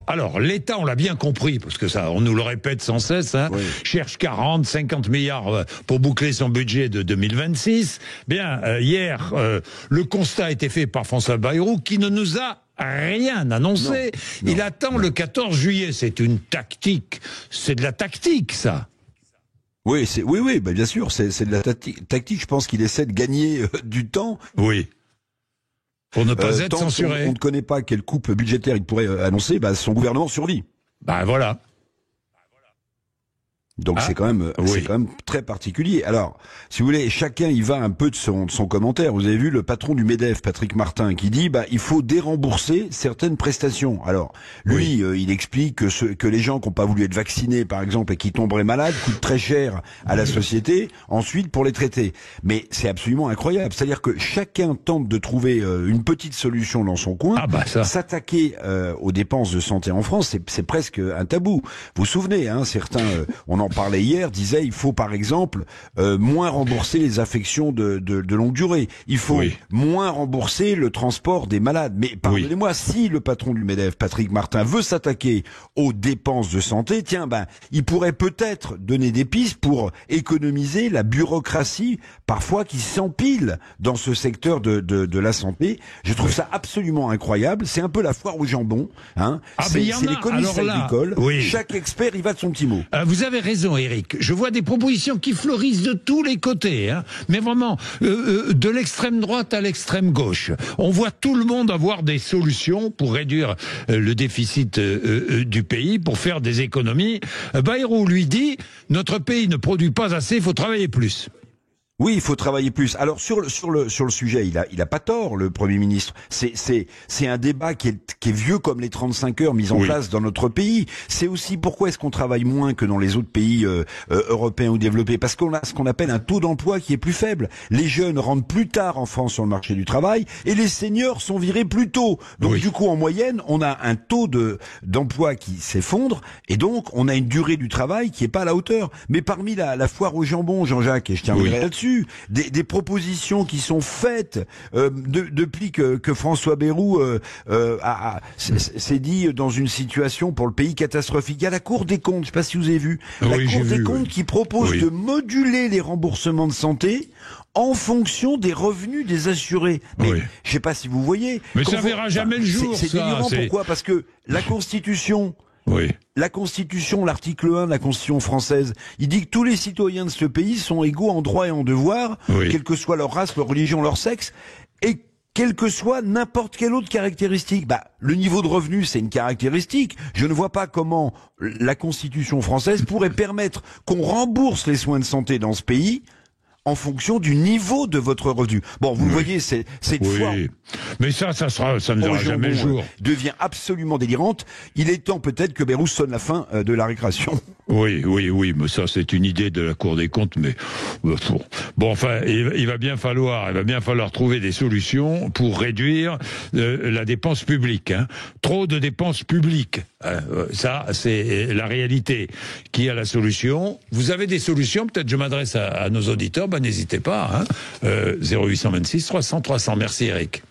Alors, l'État, on l'a bien compris, parce que ça, on nous le répète sans cesse, hein, Oui. cherche 40, 50 milliards pour boucler son budget de 2026. Bien, hier, le constat a été fait par François Bayrou, qui ne nous a rien annoncé. Non, Il attend le 14 juillet. C'est une tactique. C'est de la tactique, ça. Oui, oui, bah bien sûr, c'est de la tactique. Je pense qu'il essaie de gagner du temps. Oui. Pour ne pas être tant censuré. on ne connaît pas quelle coupe budgétaire il pourrait annoncer, bah, son gouvernement survit. Ben voilà. Donc c'est quand même très particulier. Alors, si vous voulez, chacun y va un peu de son commentaire. Vous avez vu le patron du MEDEF, Patrick Martin, qui dit il faut dérembourser certaines prestations. Alors, lui, il explique que les gens qui n'ont pas voulu être vaccinés, par exemple, et qui tomberaient malades, coûtent très cher à la société, ensuite pour les traiter. Mais c'est absolument incroyable. C'est-à-dire que chacun tente de trouver une petite solution dans son coin. S'attaquer aux dépenses de santé en France, c'est presque un tabou. Vous vous souvenez, hein, certains, on en parlait hier, disait il faut par exemple moins rembourser les affections de longue durée. Il faut moins rembourser le transport des malades. Mais pardonnez-moi, si le patron du MEDEF, Patrick Martin, veut s'attaquer aux dépenses de santé, il pourrait peut-être donner des pistes pour économiser la bureaucratie parfois qui s'empile dans ce secteur de la santé. Je trouve ça absolument incroyable. C'est un peu la foire au jambon. Hein. C'est les commissaires agricole. Chaque expert y va de son petit mot. Vous avez raison, Eric. Je vois des propositions qui fleurissent de tous les côtés, hein. Mais vraiment, de l'extrême droite à l'extrême gauche. On voit tout le monde avoir des solutions pour réduire le déficit du pays, pour faire des économies. Bayrou lui dit, notre pays ne produit pas assez, il faut travailler plus. Oui, il faut travailler plus. Alors sur le sujet, il a pas tort, le Premier ministre. C'est un débat qui est vieux comme les 35 heures mises en place dans notre pays. C'est aussi pourquoi est-ce qu'on travaille moins que dans les autres pays européens ou développés, parce qu'on a ce qu'on appelle un taux d'emploi qui est plus faible. Les jeunes rentrent plus tard en France sur le marché du travail et les seniors sont virés plus tôt. Donc du coup, en moyenne, on a un taux d'emploi qui s'effondre et donc on a une durée du travail qui est pas à la hauteur. Mais parmi la foire au jambon, Jean-Jacques, et je terminerai là-dessus, des propositions qui sont faites depuis que François Bayrou s'est dit dans une situation pour le pays catastrophique. Il y a la Cour des comptes, je ne sais pas si vous avez vu, la Cour des comptes qui propose de moduler les remboursements de santé en fonction des revenus des assurés. Mais je ne sais pas si vous voyez. Mais ça verra jamais le jour. C'est délirant. Pourquoi ? Parce que la Constitution... La Constitution, l'article 1 de la Constitution française, il dit que tous les citoyens de ce pays sont égaux en droit et en devoir, quelle que soit leur race, leur religion, leur sexe, et quelle que soit n'importe quelle autre caractéristique. Le niveau de revenu, c'est une caractéristique. Je ne vois pas comment la Constitution française pourrait permettre qu'on rembourse les soins de santé dans ce pays en fonction du niveau de votre revenu. Bon, vous le voyez, cette fois... Mais ça ne verra jamais le jour. Devient absolument délirante. Il est temps peut-être que Bayrou sonne la fin de la récréation. Oui, mais ça c'est une idée de la Cour des comptes, mais enfin, il va bien falloir trouver des solutions pour réduire la dépense publique. Hein. Trop de dépenses publiques, ça c'est la réalité. Qui a la solution ? Vous avez des solutions ? Peut-être je m'adresse à nos auditeurs. N'hésitez pas. 0826 300 300. Merci Eric.